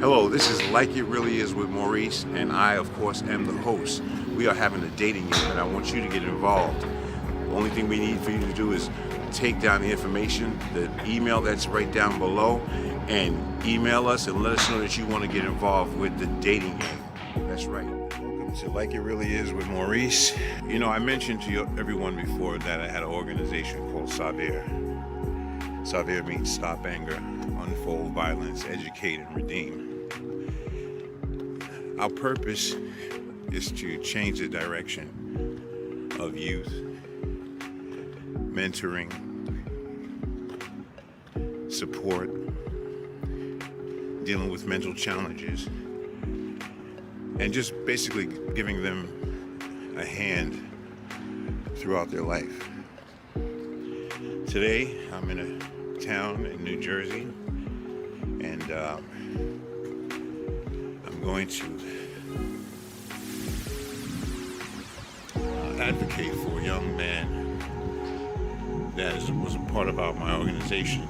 Hello, this is Like It Really Is with Maurice, and I, of course, am the host. We are having a dating game, and I want you to get involved. The only thing we need for you to do is take down the information, the email that's right down below, and email us and let us know that you want to get involved with the dating game. That's right. Welcome to Like It Really Is with Maurice. You know, I mentioned to everyone before that I had an organization called Sauver. Sauver means Stop Anger, Unfold Violence, Educate, and Redeem. Our purpose is to change the direction of youth, mentoring, support, dealing with mental challenges, and just basically giving them a hand throughout their life. Today, I'm in a town in New Jersey, and I'm going to advocate for a young man that was a part of my organization.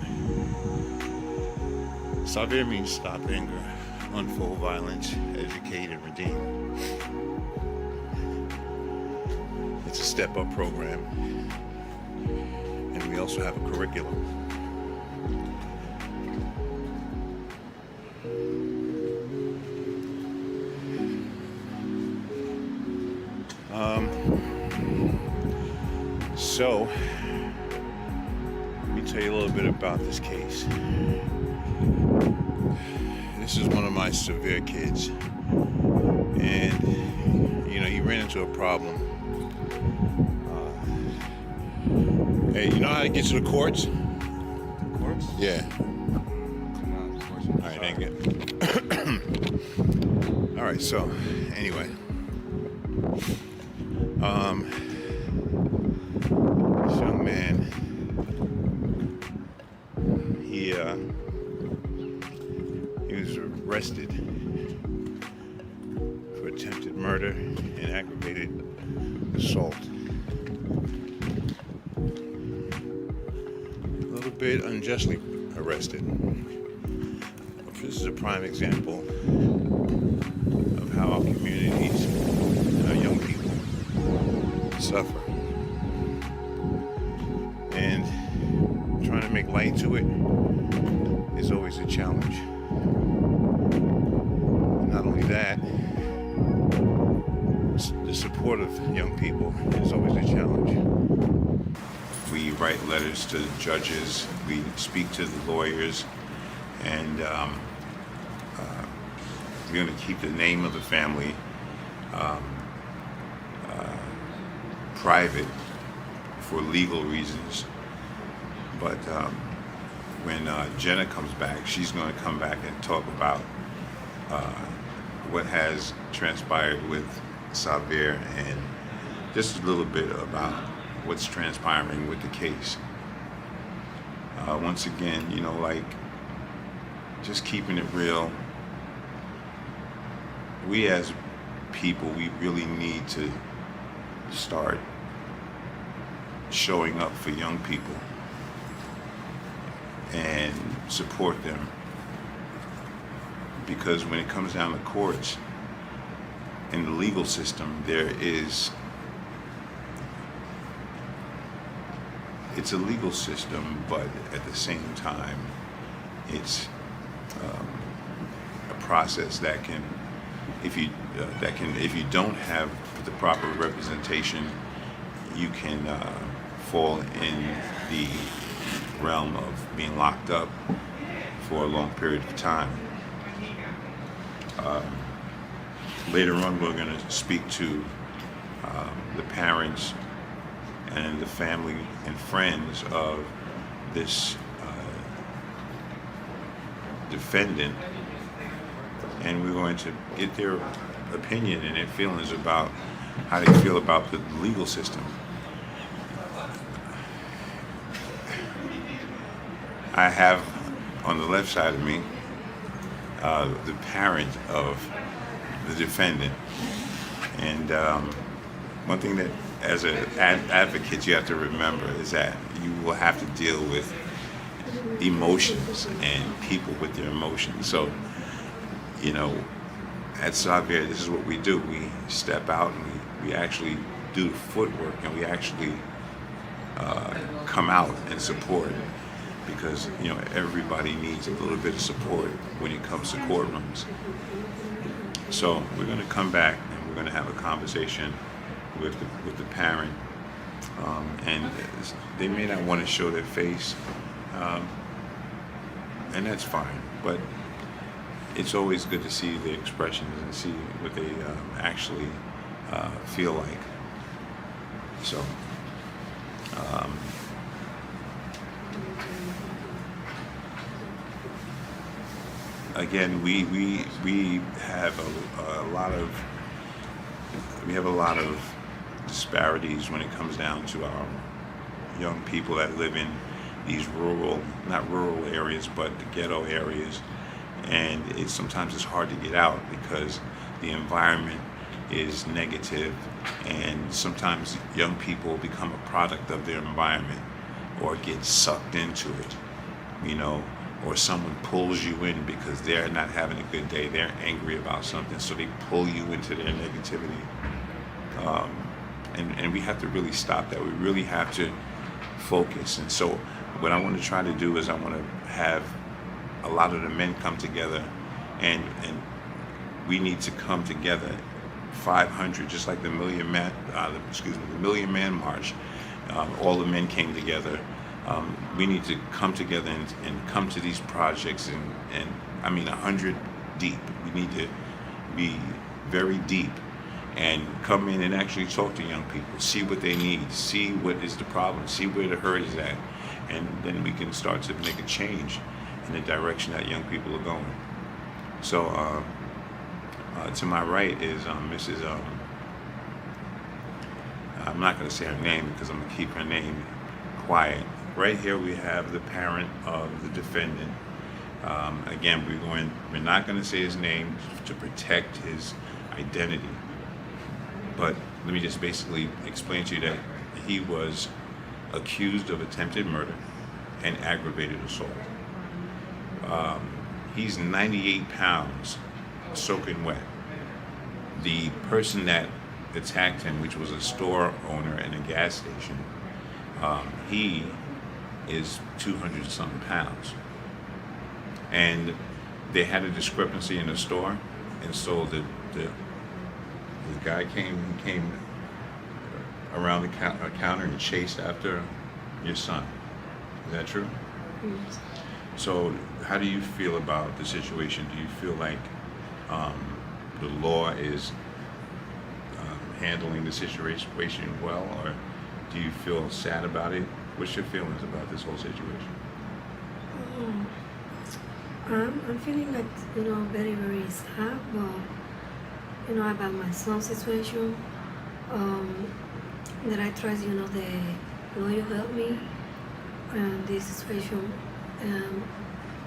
Sauver means Stop Anger, Unfold Violence, Educate, and Redeem. It's a step-up program, and we also have a curriculum. So, let me tell you a little bit about this case. This is one of my severe kids, and you know, he ran into a problem. Hey, you know how to get to the courts? Courts? Yeah. No, of All right, thank you. All right, so anyway, this young man, he was arrested for attempted murder and aggravated assault. A little bit unjustly arrested. This is a prime example of how our communities and our young people suffer. And trying to make light to it is always a challenge. Not only that, the support of young people is always a challenge. We write letters to judges, we speak to the lawyers, and we're going to keep the name of the family private for legal reasons. But when Jenna comes back, she's going to come back and talk about what has transpired with Sauver and just a little bit about what's transpiring with the case. Once again, you know, like, just keeping it real. We as people, we really need to start showing up for young people and support them, because when it comes down to courts, in the legal system, it's a legal system, but at the same time, it's a process that can, if you don't have the proper representation, you can fall in the realm of being locked up for a long period of time. Later on, we're going to speak to the parents and the family and friends of this defendant, and we're going to get their opinion and their feelings about how they feel about the legal system. I have on the left side of me the parent of the defendant, and one thing that as an advocate you have to remember is that you will have to deal with emotions and people with their emotions. So you know, at Sauver, this is what we do. We step out and we actually do the footwork, and we actually come out and support, because you know everybody needs a little bit of support when it comes to courtrooms. So we're going to come back and we're going to have a conversation with the parent, and they may not want to show their face, and that's fine. But it's always good to see the expressions and see what they actually feel like. So. Again, we have a lot of disparities when it comes down to our young people that live in these not rural areas, but the ghetto areas, and sometimes it's hard to get out because the environment is negative, and sometimes young people become a product of their environment or get sucked into it, you know, or someone pulls you in because they're not having a good day, they're angry about something, so they pull you into their negativity. And we have to really stop that. We really have to focus. And so what I want to try to do is I want to have a lot of the men come together, and we need to come together 500, just like the Million Man March. All the men came together. We need to come together and come to these projects, and I mean 100 deep. We need to be very deep and come in and actually talk to young people, see what they need, see what is the problem, see where the hurt is at, and then we can start to make a change in the direction that young people are going. So to my right is Mrs. I'm not going to say her name because I'm going to keep her name quiet. Right here we have the parent of the defendant. Again, we're not going to say his name to protect his identity. But let me just basically explain to you that he was accused of attempted murder and aggravated assault. He's 98 pounds soaking wet. The person that attacked him, which was a store owner in a gas station, he is 200-something pounds. And they had a discrepancy in the store, and so the guy came around the counter and chased after your son. Is that true? Yes. So how do you feel about the situation? Do you feel like the law is handling the situation well, or do you feel sad about it? What's your feelings about this whole situation? I'm feeling like, very, very sad, but, about my son's situation, that I trust, the lawyer helped me in this situation,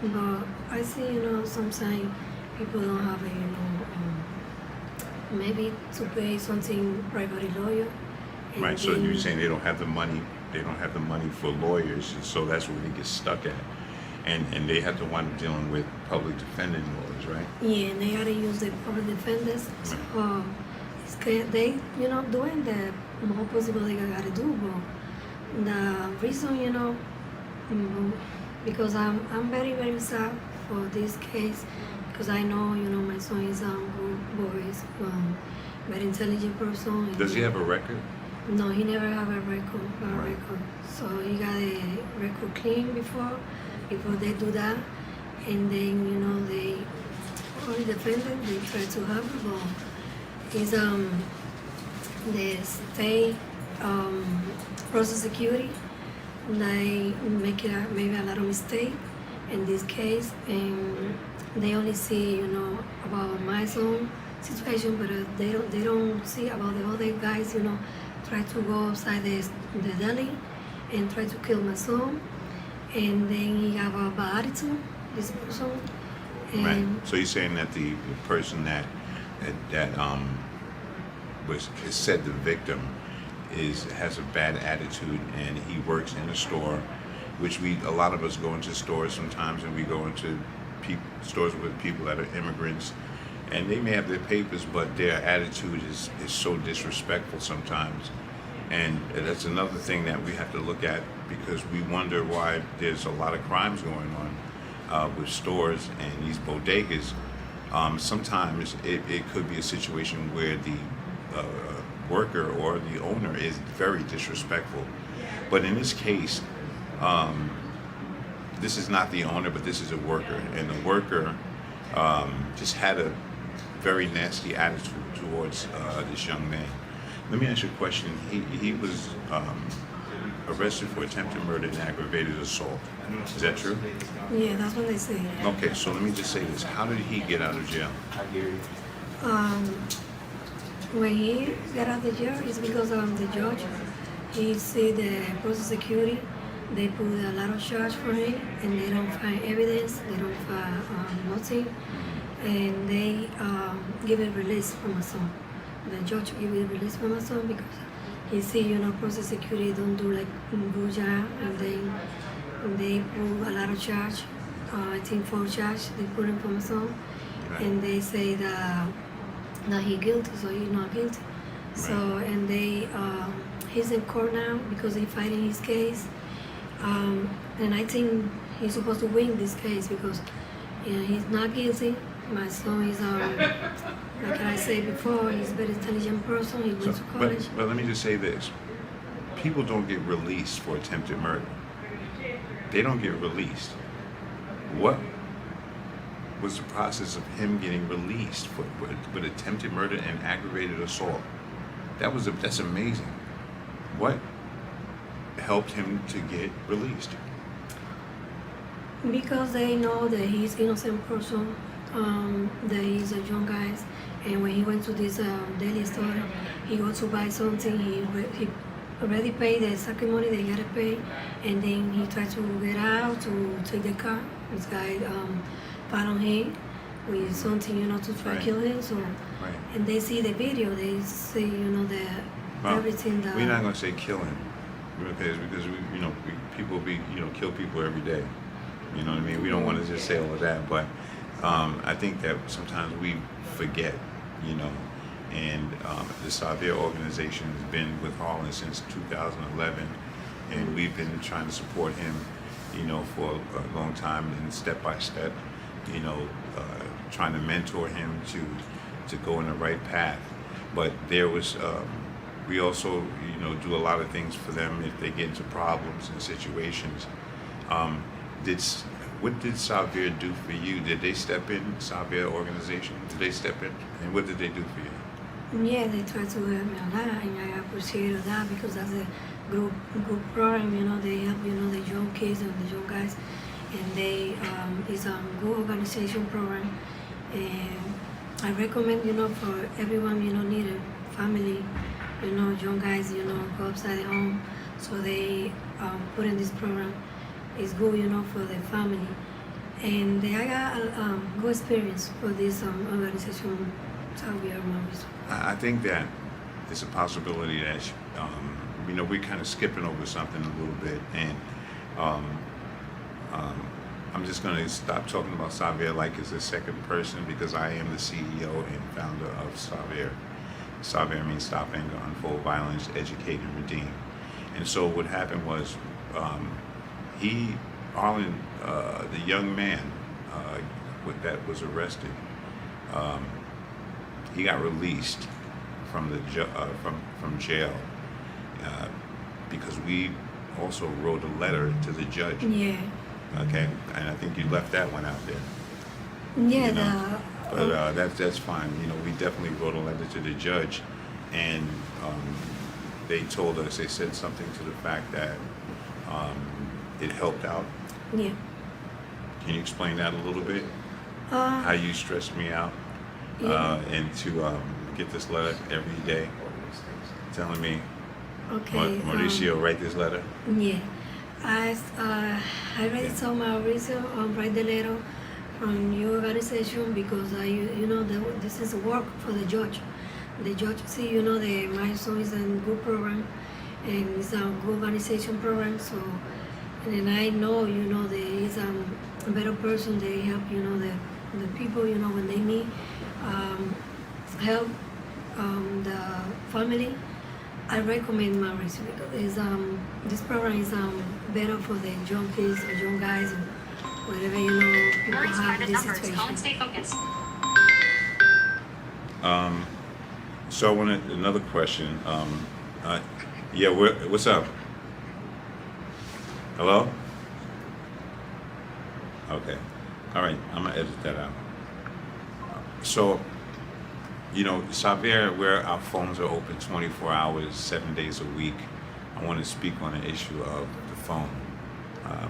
but I see, sometimes people don't have maybe to pay something private lawyer. Right, so you're saying they don't have the money for lawyers, and so that's where they get stuck at. And they have to wind up dealing with public defending lawyers, right? Yeah, and they gotta use the public defenders. Right. They, doing the more possible they gotta do, but the reason, because I'm very, very sad for this case, because I know, my son is a good boy, very intelligent person. Does he have a record? No, he never have a record. Right. So he got a record clean before they do that, and then they only defendant they try to have it, but he's the state process security. They make maybe a lot of mistake in this case, and they only see about my son situation, but they don't see about the other guys try to go outside the deli and try to kill my son, and then he have a bad attitude, this person. And Right. So you're saying that the person that was said the victim has a bad attitude, and he works in a store, which a lot of us go into stores sometimes, and we go into stores with people that are immigrants, and they may have their papers, but their attitude is so disrespectful sometimes. And that's another thing that we have to look at, because we wonder why there's a lot of crimes going on with stores and these bodegas. Sometimes it could be a situation where the worker or the owner is very disrespectful. But in this case, this is not the owner, but this is a worker. And the worker just had a very nasty attitude towards this young man. Let me ask you a question. He was arrested for attempted murder and aggravated assault. Is that true? Yeah, that's what they say. Okay, so let me just say this. How did he get out of jail? When he got out of the jail, it's because the judge, he see the Social Security, they put a lot of charge for him, and they don't find evidence, they don't find nothing, and they give a release for my son. The judge give a release for my son because he see, Social Security don't do like good job, and then they put a lot of charge, I think 4 charge they put in for my son, and they say that he guilty, so he's not guilty. So, and they, he's in court now because he's fighting his case. And I think he's supposed to win this case because he's not guilty. My son is, like I said before, he's a very intelligent person. He went to college. But let me just say this. People don't get released for attempted murder. They don't get released. What was the process of him getting released for attempted murder and aggravated assault? That's amazing. What helped him to get released? Because they know that he's innocent person, that he's a young guy, and when he went to this daily store, he got to buy something. He already paid the second money they gotta pay, and then he tried to get out to take the car. This guy followed him with something, to try to kill him. So, and they see the video. They see, everything that. We're not gonna say killing, because people kill people every day. You know what I mean? We don't want to just say all of that, but I think that sometimes we forget, and the Sauver organization has been with Harlan since 2011, and we've been trying to support him, for a long time, and step by step, trying to mentor him to go in the right path. But there was, we also, do a lot of things for them if they get into problems and situations. What did Sauver do for you? Did they step in, Sauver organization? Did they step in? And what did they do for you? Yeah, they try to help me a lot, and I appreciate that because that's a group program. They help the young kids and the young guys, and they it's a good organization program. And I recommend for everyone need a family, young guys go outside the home, so they put in this program. It's good for the family, and I got good experience for this organization. Sauver, Maurice. I think that it's a possibility that we're kind of skipping over something a little bit, and I'm just going to stop talking about Sauver like it's a second person, because I am the CEO and founder of Sauver. Sauver means Stop Anger, Unfold Violence, Educate, and Redeem. And so what happened was Harlan, the young man that was arrested, he got released from from jail because we also wrote a letter to the judge. Yeah. Okay, and I think you left that one out there. Yeah. But that's fine. We definitely wrote a letter to the judge, and they told us, they said something to the fact that it helped out. Yeah. Can you explain that a little bit? How you stressed me out, and to get this letter every day, telling me, Okay. Mauricio, write this letter. Yeah. I already told Mauricio write the letter from your organization because this is work for the judge. The judge see my son is in good program, and it's a good organization program, so and then I know, there is a better person. They help, the people, when they need help, the family. I recommend Maurice because this program is better for the young kids or young guys or whatever, people Maurice have private this numbers. Call and situation. stay focused. So I wanted another question. Yeah, what's up? Hello? Okay. All right, I'm gonna edit that out. So, Sauver, where our phones are open 24 hours, 7 days a week, I want to speak on the issue of the phone.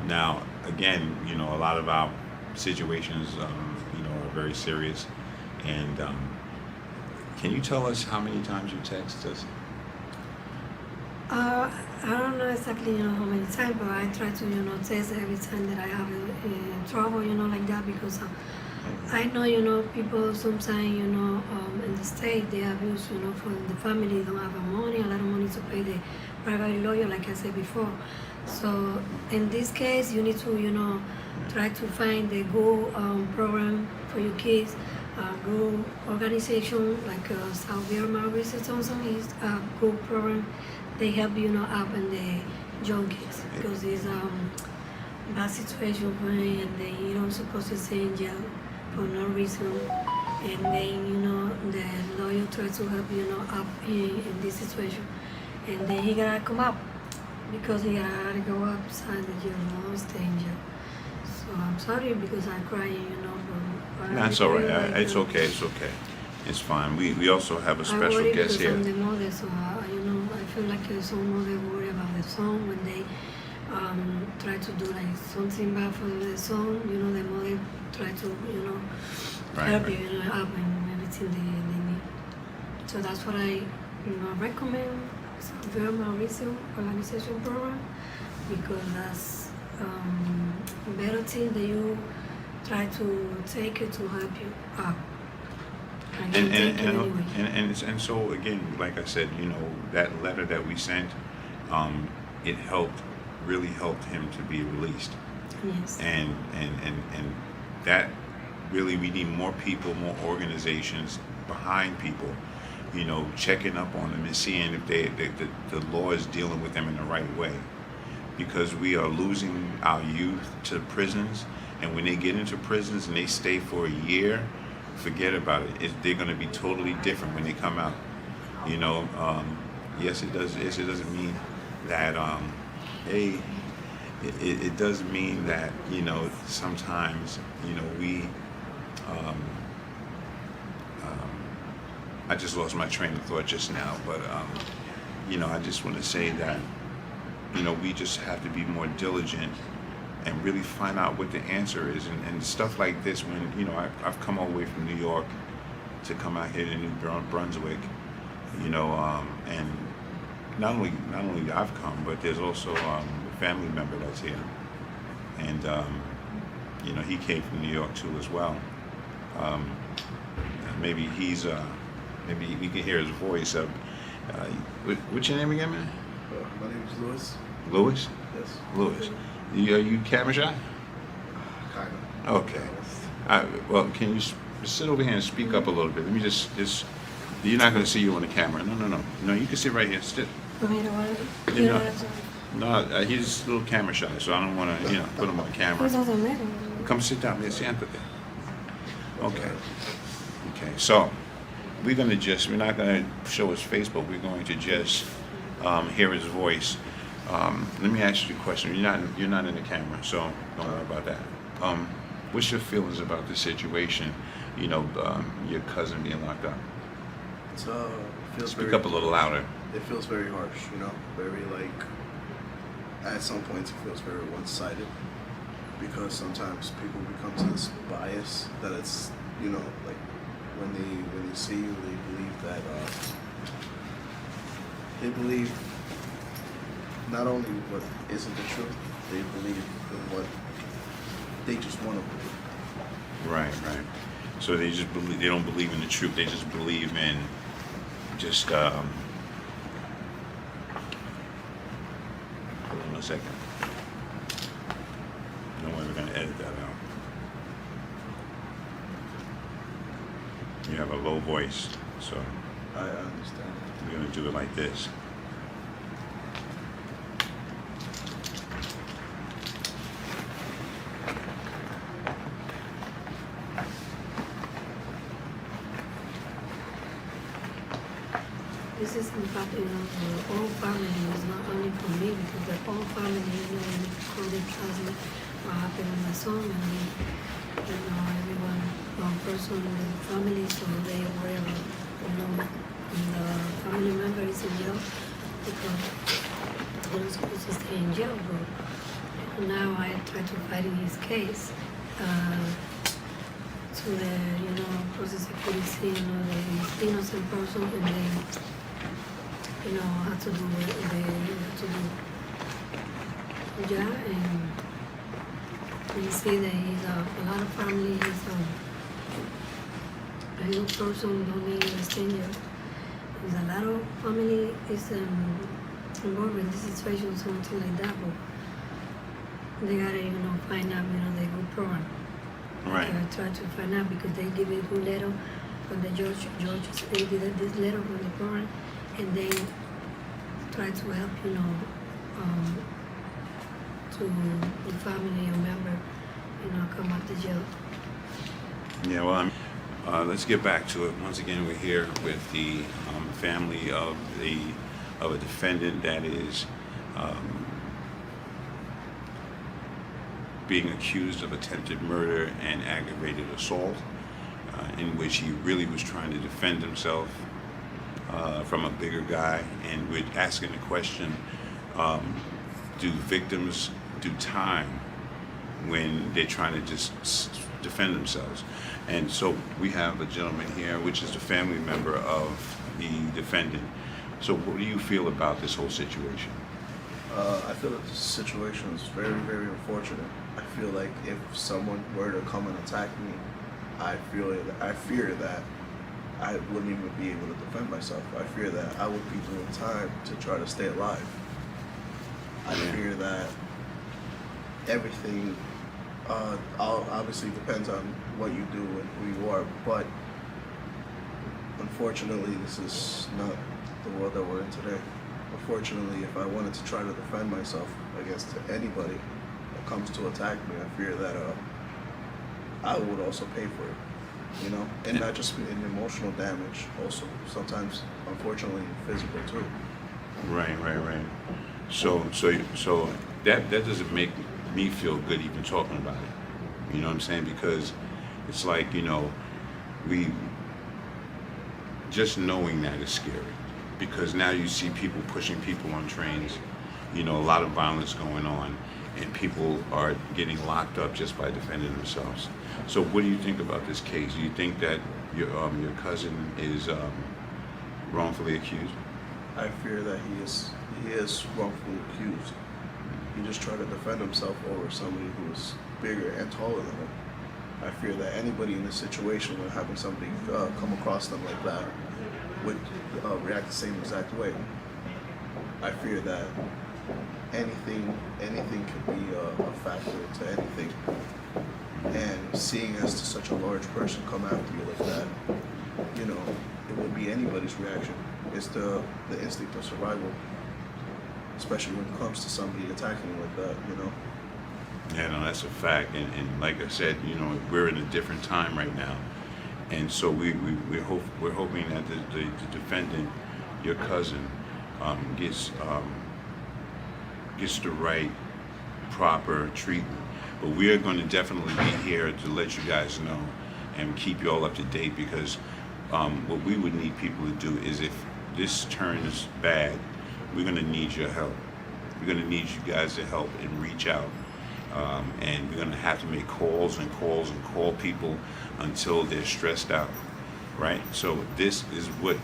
Now, again, a lot of our situations, are very serious. And can you tell us how many times you text us? I don't know exactly, how many times, but I try to, test every time that I have trouble, like that, because I know, people sometimes, in the state, they abuse, for the family, don't have a lot of money to pay the private lawyer, like I said before. So in this case, you need to, try to find a good program for your kids, good organization like Sauver Maurice Thompson is a good program. They help up in the young kids because it's bad situation for them, and then you don't supposed to stay in jail for no reason. And then the lawyer tries to help up in this situation, and then he gotta come up because he gotta go outside the jail, stay in jail. So I'm sorry because I cry, but That's all right. It's okay. It's okay. It's fine. We also have a special guest here. I'm the mother, so I feel like some mother worry about the son when they try to do like something bad for the son. The mother try to help Right. you up and everything they need. So that's what I recommend. Sauver Maurice organization program because that's a better thing that you try to take it to help you up. And so again, like I said, that letter that we sent, it really helped him to be released. Yes. And that really, we need more people, more organizations behind people, checking up on them and seeing if the law is dealing with them in the right way, because we are losing our youth to prisons, and when they get into prisons and they stay for a year, forget about it. They're going to be totally different when they come out. Yes, it does. Yes, it doesn't mean that. It does mean that sometimes we. I just lost my train of thought just now, but I just want to say that we just have to be more diligent and really find out what the answer is, and stuff like this. When I've come all the way from New York to come out here to New Brunswick, and not only I've come, but there's also a family member that's here, and he came from New York too as well. Maybe maybe we can hear his voice. What's your name again, man? My name is Louis. Louis? Yes. Louis. Are you camera shy? Kind of. Okay. Well, can you sit over here and speak up a little bit? Let me just you're not going to see you on the camera. No, you can sit right here. Sit. For me to No, he's a little camera shy, so I don't want to, put him on camera. It doesn't matter. Come sit down. Siéntate. Okay. Okay. So we're not going to show his face, but we're going to just hear his voice. Let me ask you a question. You're not in the camera, so don't worry about that. What's your feelings about the situation? Your cousin being locked up. It feels Speak up a little louder. It feels very harsh, very at some points it feels very one-sided, because sometimes people become to this bias that it's, when they see you, they believe that they believe not only what isn't the truth, they believe in what they just want to believe. Right. So they don't believe in the truth. They just believe in just hold on a second. have a low voice, so I understand. we're gonna do it like this. This is in fact, the whole family. It's not only for me because the whole family, when they call the classmate what happened with my son, and everyone, one person in the family, so they worry about, when the family member is in jail because they're not supposed to stay in jail. But now I try to fight in his case. To the, process security, the innocent person, and they, have to do what they have to do. Yeah, and you see that he's a lot of family, he's a good person, don't need a stranger. There's a lot of family is involved in this situation, something like that, but they gotta, find out, the good program. Right. I try to find out because they give a good letter from the judge. They did this letter from the parent, and they try to help, to the family or member, come out the jail. Yeah, well, let's get back to it. Once again, we're here with the family of a defendant that is being accused of attempted murder and aggravated assault, in which he really was trying to defend himself from a bigger guy. And we're asking the question, do victims do time when they're trying to just defend themselves? And so we have a gentleman here, which is the family member of the defendant. So what do you feel about this whole situation? I feel that this situation is very, very unfortunate. I feel like if someone were to come and attack me, I fear that I wouldn't even be able to defend myself. I fear that I would be doing time to try to stay alive. I fear that everything obviously depends on what you do and who you are, but unfortunately this is not the world that we're in today. Unfortunately, if I wanted to try to defend myself against anybody that comes to attack me, I fear that I would also pay for it, and not just in emotional damage, also sometimes, unfortunately, physical too. Right. So that doesn't make me feel good even talking about it. You know what I'm saying? Because it's like, we just knowing that is scary. Because now you see people pushing people on trains, a lot of violence going on, and people are getting locked up just by defending themselves. So what do you think about this case? Do you think that your cousin is wrongfully accused? I fear that he is wrongfully accused. He just tried to defend himself over somebody who is bigger and taller than him. I fear that anybody in this situation, when having somebody come across them like that, would react the same exact way. I fear that anything could be a factor to anything. And seeing as to such a large person come after you like that, it would be anybody's reaction. It's the instinct of survival, especially when it comes to somebody attacking you like that, Yeah, no, that's a fact. And like I said, we're in a different time right now. And so we're hoping that the defendant, your cousin, gets the right, proper treatment. But we are going to definitely be here to let you guys know and keep you all up to date, because what we would need people to do is, if this turns bad, we're going to need your help. We're going to need you guys to help and reach out. And we're going to have to make calls and call people until they're stressed out, right? So this is what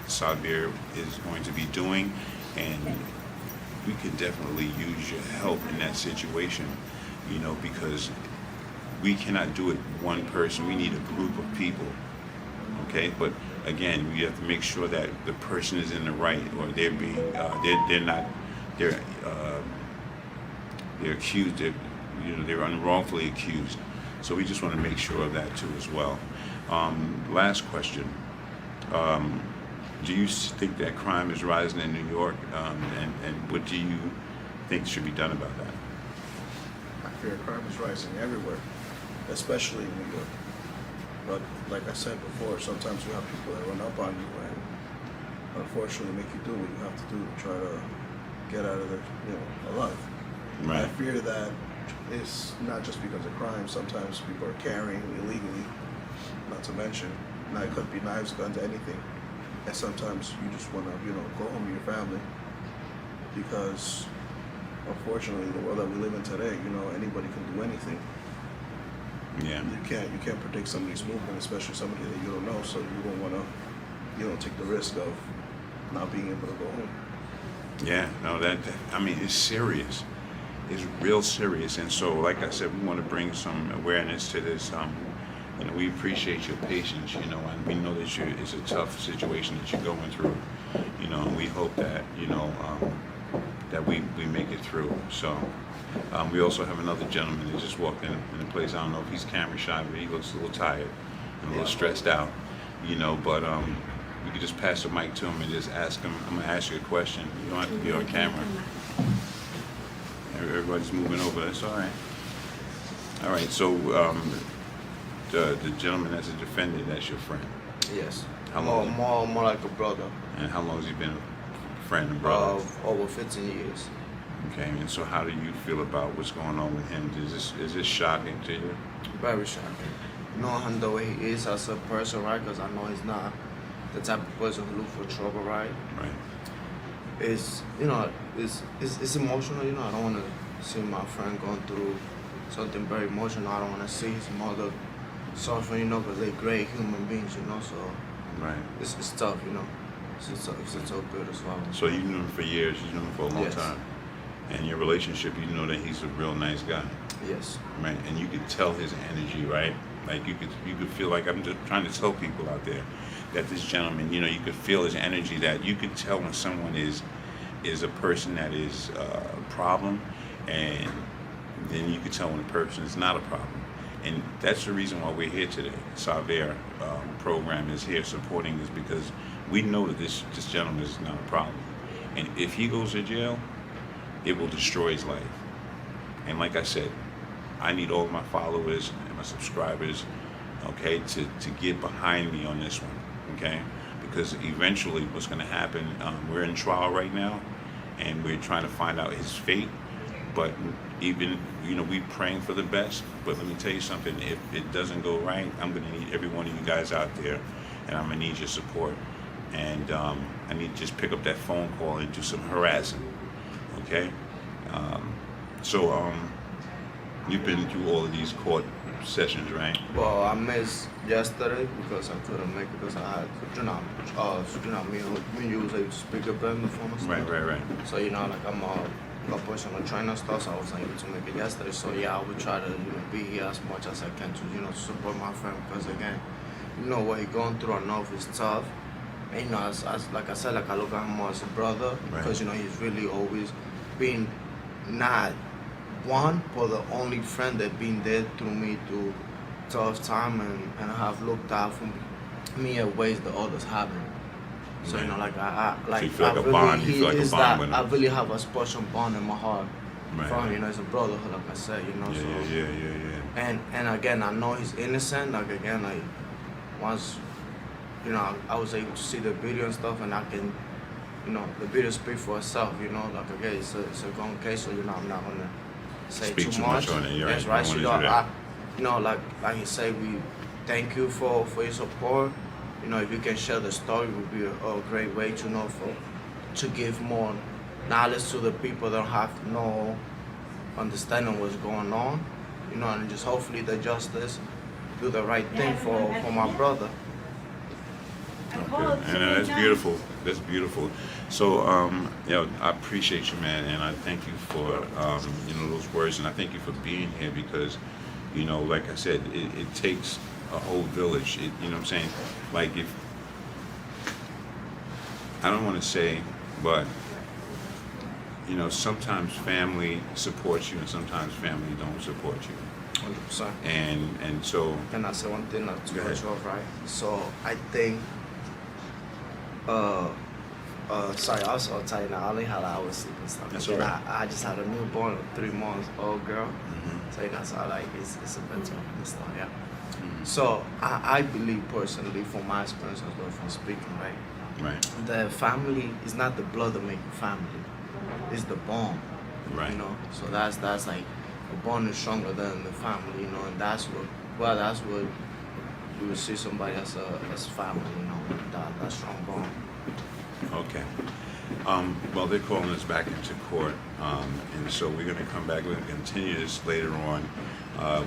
Sauver is going to be doing, and we could definitely use your help in that situation, because we cannot do it one person. We need a group of people, okay? But again, we have to make sure that the person is in the right, or they're being, they're accused, they're unwrongfully accused. So we just want to make sure of that too as well. Last question. Do you think that crime is rising in New York? And what do you think should be done about that? I fear crime is rising everywhere, especially in New York. But like I said before, sometimes you have people that run up on you and unfortunately make you do what you have to do to try to get out of there, alive. Right. I fear that it's not just because of crime. Sometimes people are carrying illegally, not to mention, now it could be knives, guns, anything. And sometimes you just want to, go home with your family because unfortunately, in the world that we live in today, anybody can do anything. Yeah. You can't predict somebody's movement, especially somebody that you don't know. So you don't want to, take the risk of not being able to go home. Yeah. No, I mean, it's serious. It's real serious. And so, like I said, we want to bring some awareness to this. We appreciate your patience, and we know that it's a tough situation that you're going through, and we hope that, that we make it through. So we also have another gentleman that just walked in the place. I don't know if he's camera shy, but he looks a little tired and a little stressed out, but you could just pass the mic to him and just ask him. I'm gonna ask you a question. You don't have to be on camera. Everybody's moving over. That's all right. All right. So the gentleman that's a defendant, that's your friend. Yes. How long? More like a brother. And how long has he been a friend and brother? Over 15 years. Okay. And so how do you feel about what's going on with him? Is this shocking to you? Very shocking. Knowing him the way he is as a person, right? Because I know he's not the type of person who look for trouble, right? Right. It's emotional. I don't want to see my friend going through something very emotional. I don't want to see his mother suffering, because they're great human beings, so Right. it's tough, It's a tough bit as well. So you knew him for years. You knew him for a long Yes. time. And your relationship, you know that he's a real nice guy. Yes. Right. And you could tell his energy, right? Like you could feel like, I'm just trying to tell people out there that this gentleman, you could feel his energy, that you could tell when someone is a person that is a problem, and then you could tell when a person is not a problem. And that's the reason why we're here today. Sauver program is here supporting this because we know that this gentleman is not a problem. And if he goes to jail, it will destroy his life. And like I said, I need all of my followers and my subscribers, okay, to get behind me on this one, okay? Because eventually what's going to happen, we're in trial right now, and we're trying to find out his fate. But even, we praying for the best. But let me tell you something, if it doesn't go right, I'm going to need every one of you guys out there, and I'm going to need your support. And I need to just pick up that phone call and do some harassing, okay? You've been through all of these court sessions, right? Well, I missed yesterday because I couldn't make it because I had me you was able to speak up in the phone and stuff. Right. So I'm a personal trainer and stuff, so I wasn't able to make it yesterday. So yeah, I would try to be here as much as I can to support my friend, because again, what he's going through, I know it's tough. And as like I said, I look at him as a brother, because he's really always been not one, but the only friend that been there through me through tough time, and have looked out for me in ways that others haven't. So Right. I So you feel like a bond. You feel like a bond with him. I really have a special bond in my heart Right. for him. It's a brotherhood, like I said. So Yeah. and again, I know he's innocent. Once I was able to see the video and stuff, and I can, the video speak for itself. Again, it's a gone case, so I'm not gonna say Speak too much on it. You're That's right. right. You don't wanna do that. Like you say, we thank you for your support. If you can share the story, it would be a great way to give more knowledge to the people that don't have no understanding what's going on. And just hopefully the justice do the right thing for my brother. Okay. And that's beautiful. That's beautiful. So, I appreciate you, man, and I thank you for, those words, and I thank you for being here because, like I said, it takes a whole village. You know what I'm saying? Like I don't want to say, but, sometimes family supports you and sometimes family don't support you. 100%. And so Can I say one thing not to Go ahead. cut you off, right? So I think, sorry, I was so tired now. I only had hours sleep and stuff. That's And all right. I just had a newborn, a 3 months old girl. Mhm. So that's all like it's a bit tough and stuff, yeah. Mhm. So I believe personally, from my experience as well, from speaking, right? Right. The family is not the blood that make you family. It's the bond. Right. You know. So that's like the bond is stronger than the family, you know, and that's what you would see somebody as family, you know, that strong bond. Okay. Well, they're calling us back into court, and so we're going to come back. We're going to continue this later on.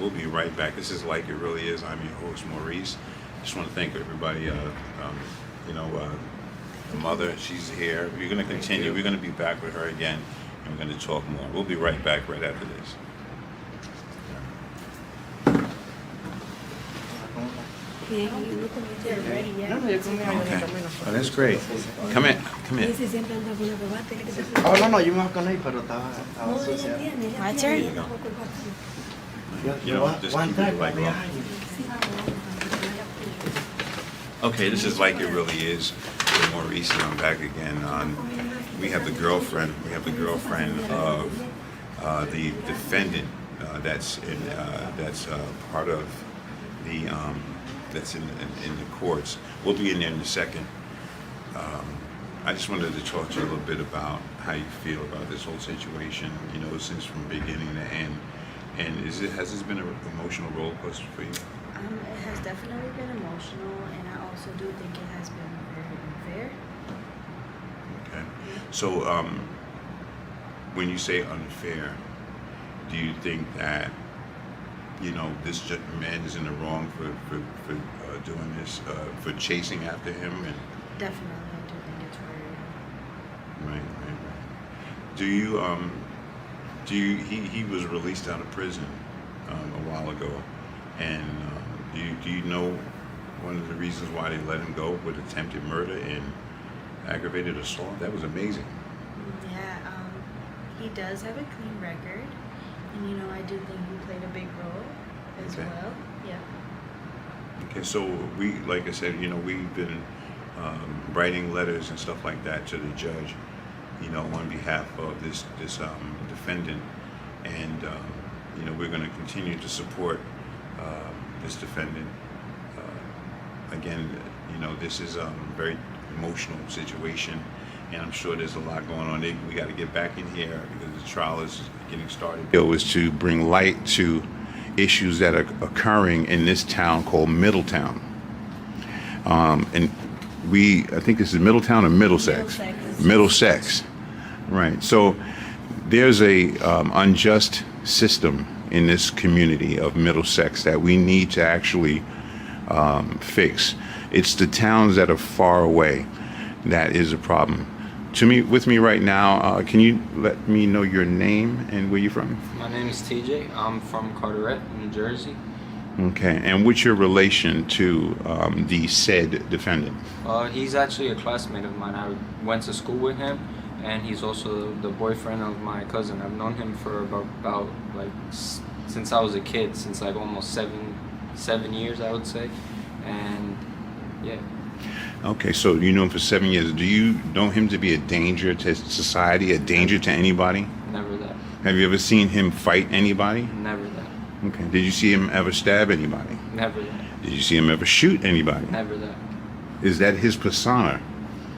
We'll be right back. This is Like It Really Is. I'm your host, Maurice. Just want to thank everybody. The mother, she's here. We're going to continue. We're going to be back with her again, and we're going to talk more. We'll be right back right after this. Yeah, you look at me, ready, yeah. Okay. Oh, that's great. Come in. Come in. Ese siempre anda con una corbata, que te- Oh, no, yo me voy con él, pero estaba No, sucia. ella tiene, ella My tiene turn. una corbata. You know, just keep it like that. Okay, this is Like It Really Is with Maurice, and I'm back again. We have the girlfriend. We have the girlfriend of the defendant. That's part of the that's in the courts. We'll be in there in a second. I just wanted to talk to you a little bit about how you feel about this whole situation. You know, since from beginning to end. And has this been an emotional roller coaster for you? It has definitely been emotional, and I also do think it has been very unfair. Okay. So, when you say unfair, do you think that, you know, this man is in the wrong for doing this, for chasing after him? And Definitely, I do think it's very. right. He was released out of prison a while ago, and do you know one of the reasons why they let him go with attempted murder and aggravated assault? That was amazing. Yeah, he does have a clean record, and you know I do think he played a big role as Okay. well. Yeah. Okay, so we, like I said, you know, we've been writing letters and stuff like that to the judge, you know, on behalf of this defendant, and you know, we're going to continue to support this defendant. Again, you know, this is a very emotional situation, and I'm sure there's a lot going on. We got to get back in here because the trial is getting started. It was to bring light to issues that are occurring in this town called Middletown, and I think this is Middletown or Middlesex. Middlesex, right? So there's a unjust system in this community of Middlesex that we need to actually fix. It's the towns that are far away that is a problem. With me right now, can you let me know your name and where you're from? My name is TJ. I'm from Carteret, New Jersey. Okay, and what's your relation to the said defendant? He's actually a classmate of mine. I went to school with him, and he's also the boyfriend of my cousin. I've known him for about since I was a kid, since like almost seven years, I would say, and yeah. Okay, so you knew him for 7 years. Do you know him to be a danger to society, a danger to anybody? Never that. Have you ever seen him fight anybody? Never that. Okay. Did you see him ever stab anybody? Never that. Did you see him ever shoot anybody? Never that. Is that his persona?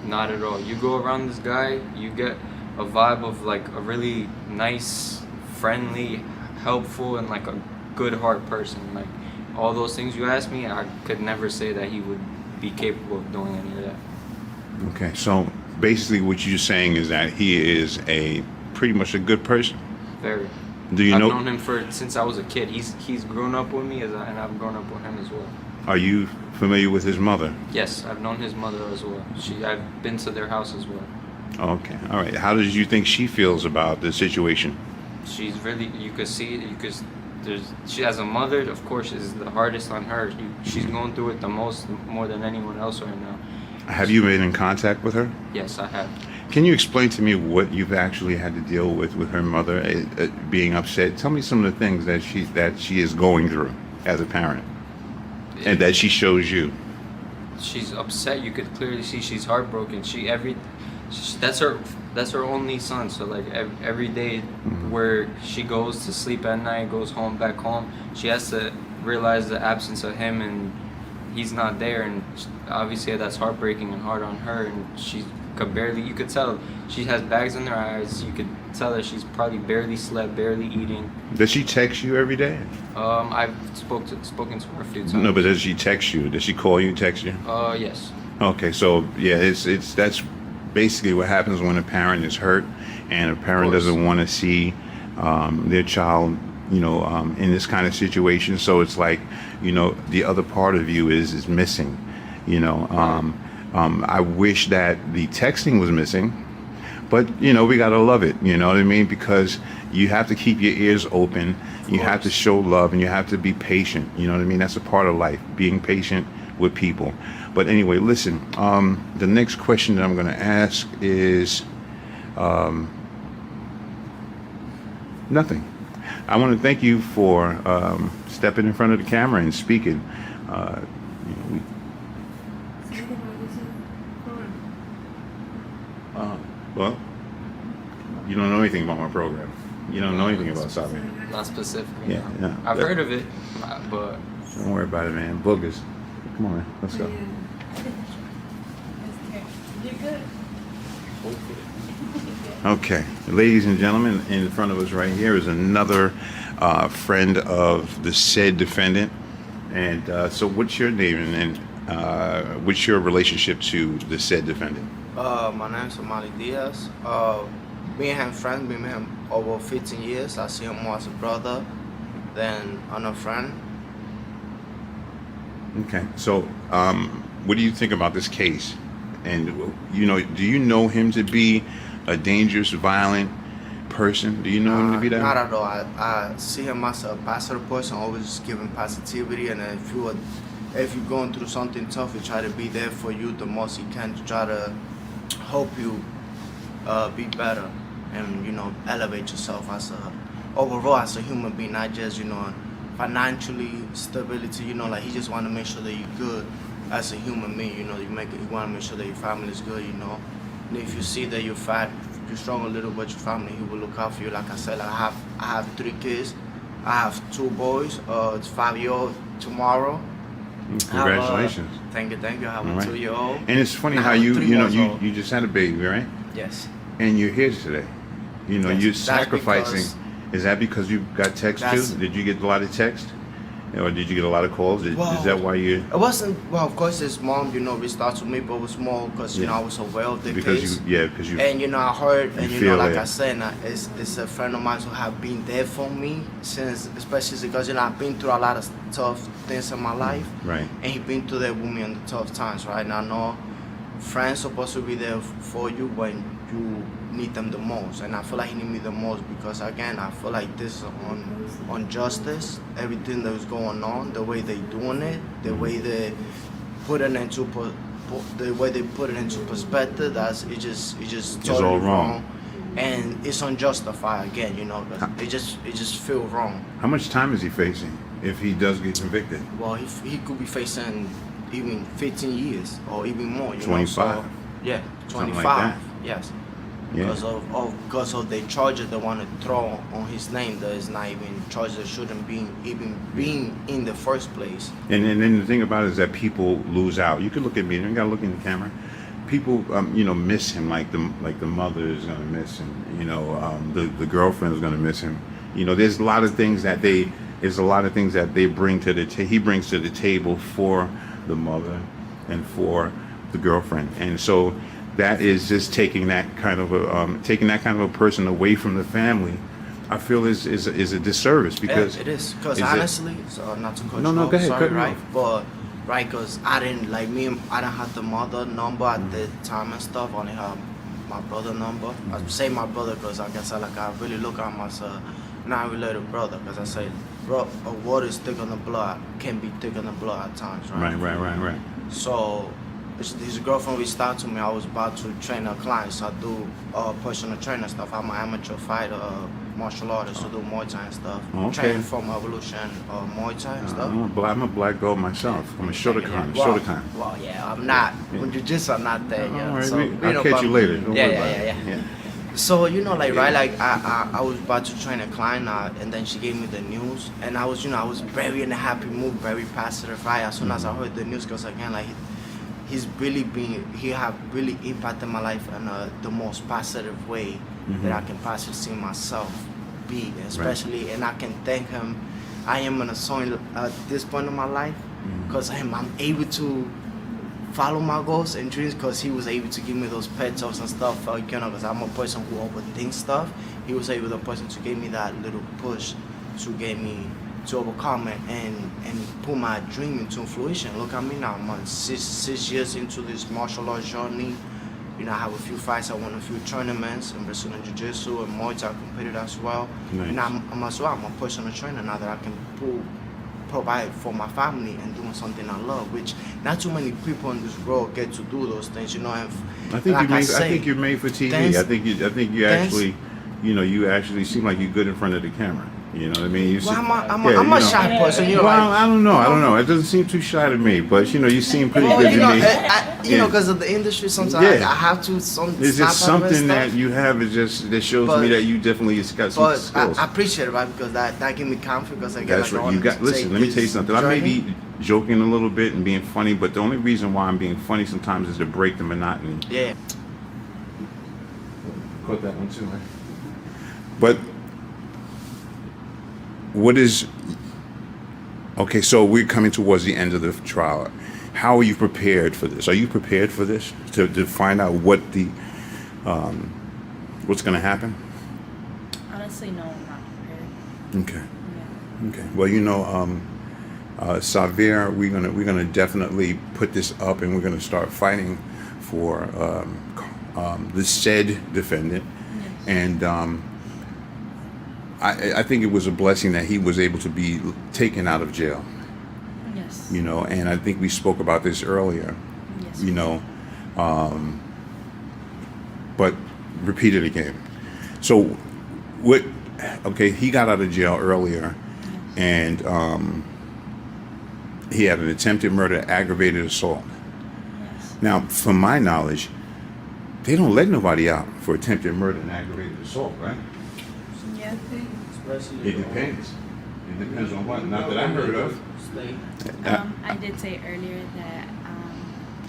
Not at all. You go around this guy, you get a vibe of like a really nice, friendly, helpful, and like a good heart person. Like all those things you asked me, I could never say that he would be capable of doing any of that. Okay, so basically what you're saying is that he is pretty much a good person. Very. Do you I've know? known him since I was a kid. He's grown up with me, and I've grown up with him as well. Are you familiar with his mother? Yes, I've known his mother as well. I've been to their house as well. Okay, all right. How did you think she feels about the situation? She's really, you could see it, she as a mother, of course, is the hardest on her. She's going through it the most, more than anyone else right now. Have you been in contact with her? Yes, I have. Can you explain to me what you've actually had to deal with her mother being upset? Tell me some of the things that she is going through as a parent, and that she shows you. She's upset. You could clearly see she's heartbroken. That's her only son. So like every day, where she goes to sleep at night, goes back home, she has to realize the absence of him, and he's not there, and obviously that's heartbreaking and hard on her. And she could barely, you could tell she has bags in her eyes. You could tell that she's probably barely slept, barely eating. Does she text you every day? I've spoken to her a few times. No, but does she text you? Does she call you, text you? Yes. Okay, so yeah, it's that's basically what happens when a parent is hurt, and a parent doesn't want to see their child, in this kind of situation. So it's like, the other part of you is missing. I wish that the texting was missing, but we gotta love it. You know what I mean? Because you have to keep your ears open. You have to show love, and you have to be patient. You know what I mean? That's a part of life, being patient with people. But anyway, listen. The next question that I'm gonna ask is nothing. I want to thank you for stepping in front of the camera and speaking. Well, you don't know anything about my program. You don't know anything about Sauver. Not specifically. Yeah, no. I've heard of it, but Don't worry about it, man. Boogers. Come on, man. Let's go. You're good. Okay, ladies and gentlemen, in front of us right here is another friend of the said defendant. And so what's your name and what's your relationship to the said defendant? My name's Maurice Diaz. Me and him friends, been with him over 15 years. I see him more as a brother than a friend. Okay, so what do you think about this case? And do you know him to be a dangerous, violent person? Do you know him to be that? Not at all. I see him as a positive person, always giving positivity. And if you're going through something tough, he try to be there for you the most he can to try to help you be better and elevate yourself overall as a human being, not just financially stability. Like he just want to make sure that you're good as a human being. You want to make sure that your family is good. And if you see that you're fat, you're strong a little, but your family, he will look out for you. Like I said, I have 3 kids. I have 2 boys. It's 5-year-old tomorrow. Congratulations. Thank you. I have All a right. 2-year-old. And it's funny I how have you 3 you months old. just had a baby, right? Yes. And you're here today. Yes, You're that's sacrificing. because- Is that because you got text That's- too? Did you get a lot of text? Or did you get a lot of calls? Is that why you? It wasn't, well, of course his mom, reached out to me, but it was more because, I was aware of the case. Because you. And, I heard, and, feel like it. I said, it's a friend of mine who have been there for me since, especially because, I've been through a lot of tough things in my life. Right. And he been through there with me in the tough times, right? And I know friends supposed to be there for you when you need them the most. And I feel like he need me the most because, again, I feel like this is on justice, everything that was going on, the way they doing it, the way they put it into perspective, it's just totally all wrong. And it's unjustified again, it just feel wrong. How much time is he facing if he does get convicted? Well, he could be facing even 15 years or even more. 25. So, yeah, Something 25. like that. Yes. Yeah. Because of the charges they want to throw on his name, that is not even charges that shouldn't be even being in the first place. And then the thing about it is that people lose out. You could look at me. You gotta look in the camera. People, miss him like the mother is gonna miss him. The girlfriend is gonna miss him. There's a lot of things that they bring to he brings to the table for the mother and for the girlfriend. And so that is just taking that kind of a person away from the family. I feel is a disservice because it is. Because is it- honestly, so not to cut you No, off, go ahead, sorry, cut me right? off. But right, because I didn't have the mother number at the time and stuff. I only have my brother number. I say my brother because I really look at myself not related brother, because I say, bro, a water is thick on the blood can be thick on the blood at times, right? Right. So his girlfriend reached out to me. I was about to train a client, so I do personal trainer stuff. I'm an amateur fighter, martial artist, so do Muay Thai and stuff. Okay. Training from Evolution, Muay Thai and stuff. I'm a black belt myself. I'm a Shotokan. Well, Shotokan. well, yeah, I'm not. With jiu-jitsu, I'm not there yet. All right, So, I'll catch you later. Don't worry about it. Yeah. So like right, like I was about to train a client, and then she gave me the news, and I was very in a happy mood, very positive. Right, as soon as I heard the news, because again, like he have really impacted my life in the most positive way that I can possibly see myself be, especially, and I can thank him. I am in a song at this point in my life because I'm able to follow my goals and dreams because he was able to give me those pet talks and stuff, because I'm a person who overthinks stuff. He was able, the person, to give me that little push to get me to overcome it and put my dream into fruition. Look at me now, I'm 6 years into this martial arts journey. I have a few fights, I won a few tournaments in Brazilian Jiu-Jitsu and Muay Thai. I competed as well. Nice. And I'm a personal trainer now that I can provide for my family and doing something I love, which not too many people in this world get to do those things, And I think you're made for TV. I think you actually, you actually seem like you're good in front of the camera. You know what I mean? I'm a shy person. Well, I don't know. It doesn't seem too shy to me, but you seem pretty good to me. Because of the industry, sometimes I have to. It's just something that you have. That shows me that you definitely got some skills. I appreciate it, right? Because that gives me confidence. Because again, that's right. You got. Listen, let me tell you something. I may be joking a little bit and being funny, but the only reason why I'm being funny sometimes is to break the monotony. Yeah. Caught that one too, right? But what is okay? So we're coming towards the end of the trial. How are you prepared for this? Are you prepared for this to find out what the what's going to happen? Honestly, no, I'm not prepared. Okay. Yeah. Okay. Well, Sauver, we're gonna definitely put this up, and we're gonna start fighting for the said defendant, Yes. and I think it was a blessing that he was able to be taken out of jail. Yes. And I think we spoke about this earlier. Yes. But repeat it again. So, what? Okay, he got out of jail earlier, and he had an attempted murder, aggravated assault. Yes. Now, from my knowledge, they don't let nobody out for attempted murder and aggravated assault, right? Yeah. It depends. It depends on what. Not that I heard of. I did say earlier that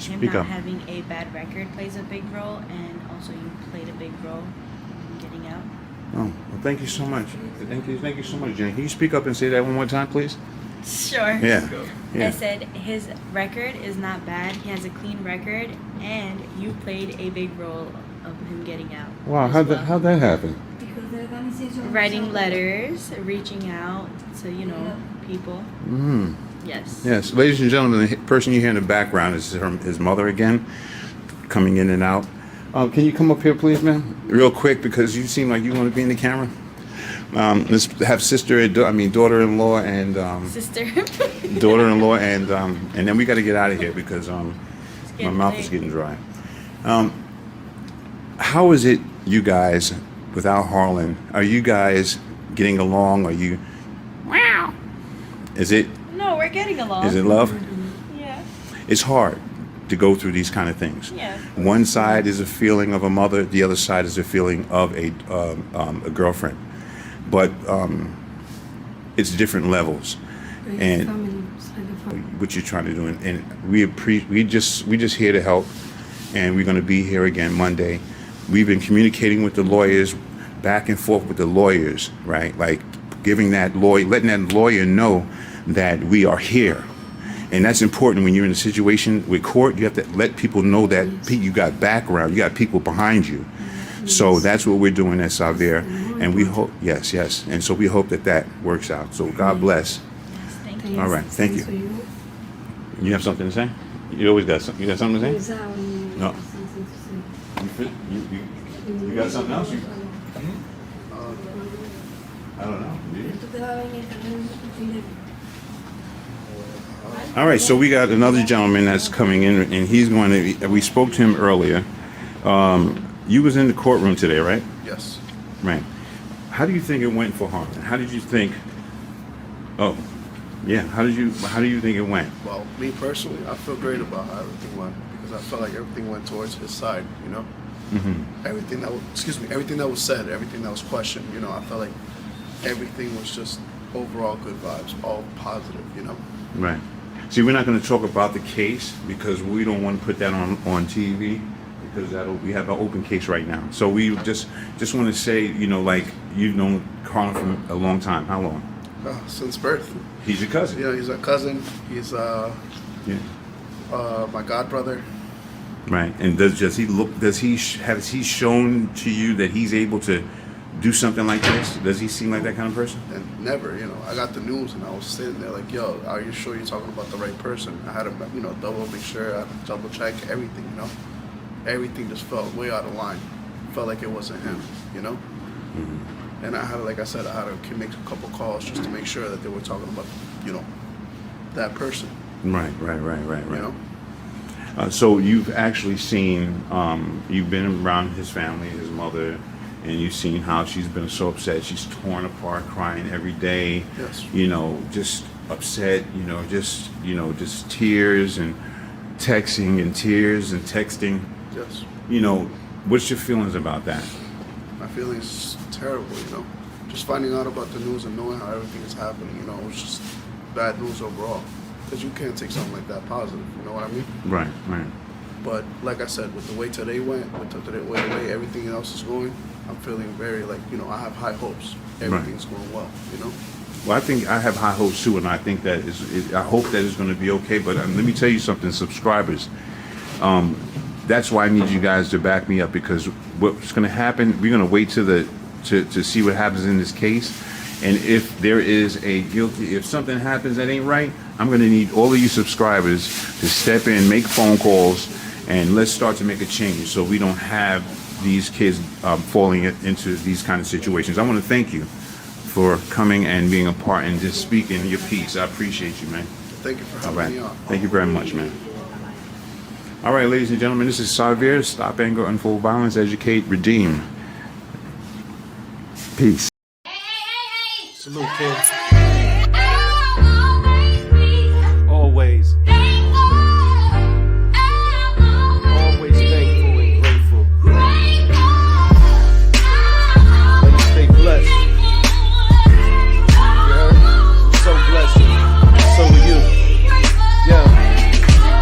him Speak not up. having a bad record plays a big role, and also you played a big role in getting out. Oh, well, thank you so much. Thank you so much, Jane. Can you speak up and say that one more time, please? Sure. Yeah. I said his record is not bad. He has a clean record, and you played a big role of him getting out. Wow, as how'd well. that happen? Writing letters, reaching out to people. Mm. Yes. Yes, ladies and gentlemen, the person you hear in the background is his mother again, coming in and out. Can you come up here, please, ma'am? Real quick, because you seem like you want to be in the camera. Let's have daughter-in-law and Sister. daughter-in-law and then we got to get out of here because my mouth is getting dry. How is it, you guys, without Harlan? Are you guys getting along? Are you? Wow. Is it? No, we're getting along. Is it love? Yeah. It's hard to go through these kind of things. Yeah. One side is a feeling of a mother, the other side is a feeling of a girlfriend, but it's different levels. And what you're trying to do, and we just here to help, and we're going to be here again Monday. We've been communicating with the lawyers, back and forth with the lawyers, right? Like letting that lawyer know that we are here. And that's important when you're in a situation with court. You have to let people know that you got background, you got people behind you. So that's what we're doing at Sauver, and we hope, yes, and so we hope that works out. So God bless. Thank you. All right, thank you. You have something to say? You always got something. You got something to say? No. You got something else? I don't know. Do you? All right, so we got another gentleman that's coming in, and he's going to. We spoke to him earlier. You was in the courtroom today, right? Yes. Right. How do you think it went for Harmon? How did you think? Oh, yeah. How do you think it went? Well, me personally, I feel great about how everything went because I felt like everything went towards his side. You know, everything that everything that was said, everything that was questioned. You know, I felt like everything was just overall good vibes, all positive. You know. Right. See, we're not going to talk about the case because we don't want to put that on TV because we have an open case right now. So we just want to say, you know, like you've known Carl for a long time. How long? Since birth. He's your cousin. Yeah, he's a cousin. He's my godbrother. Right. And has he shown to you that he's able to do something like this? Does he seem like that kind of person? And never, you know, I got the news and I was sitting there like, yo, are you sure you're talking about the right person? I had to, you know, make sure, I had to double check everything, you know. Everything just felt way out of line. Felt like it wasn't him, you know. And I had, like I said, I had to make a couple calls just to make sure that they were talking about, you know, that person. Right. You know. So you've actually seen, you've been around his family, his mother, and you've seen how she's been so upset. She's torn apart, crying every day. Yes. You know, just upset. You know, just tears and texting and tears and texting. Yes. You know, what's your feelings about that? My feelings terrible, you know. Just finding out about the news and knowing how everything is happening, you know, it's just bad news overall. Because you can't take something like that positive, you know what I mean? Right. But like I said, with the way today went, with the way everything else is going, I'm feeling very like, you know, I have high hopes. Everything's going well, you know? Well, I think I have high hopes too, and I think that I hope that it's going to be okay. But let me tell you something, subscribers. That's why I need you guys to back me up because what's going to happen, we're going to wait to see what happens in this case. And if there is if something happens that ain't right, I'm going to need all of you subscribers to step in, make phone calls, and let's start to make a change so we don't have these kids falling into these kind of situations. I want to thank you for coming and being a part and just speaking your piece. I appreciate you, man. Thank you for having me on. Thank you very much, man. All right, ladies and gentlemen, this is Sauver. Stop anger, unfold violence, educate, redeem. Peace. Salute, kids. Always. Always thankful and grateful. And stay blessed. You heard? So blessed. So are you. Yeah.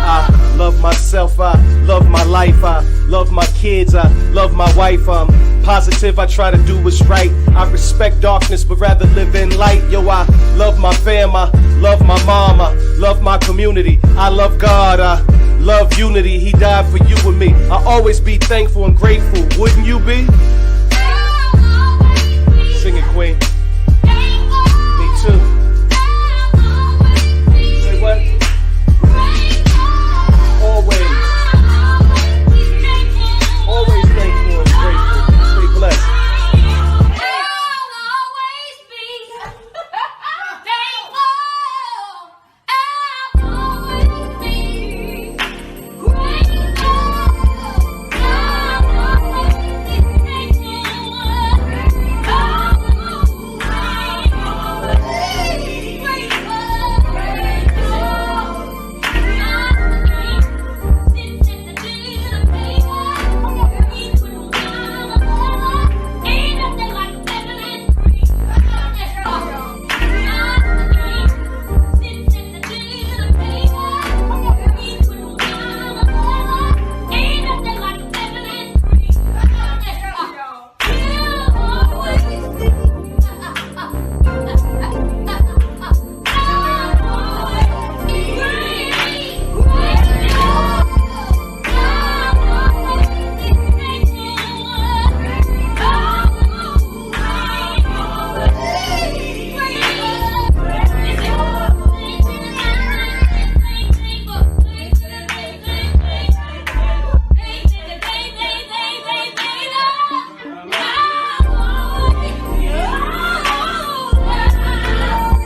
I love myself. I love my life. I love my kids. I love my wife. I'm positive. I try to do what's right. I respect darkness, but rather live in light. Yo, I love my fam. I love my mom. I love my community. I love God. I love unity. He died for you and me. I always be thankful and grateful. Wouldn't you be? Sing it, Queen.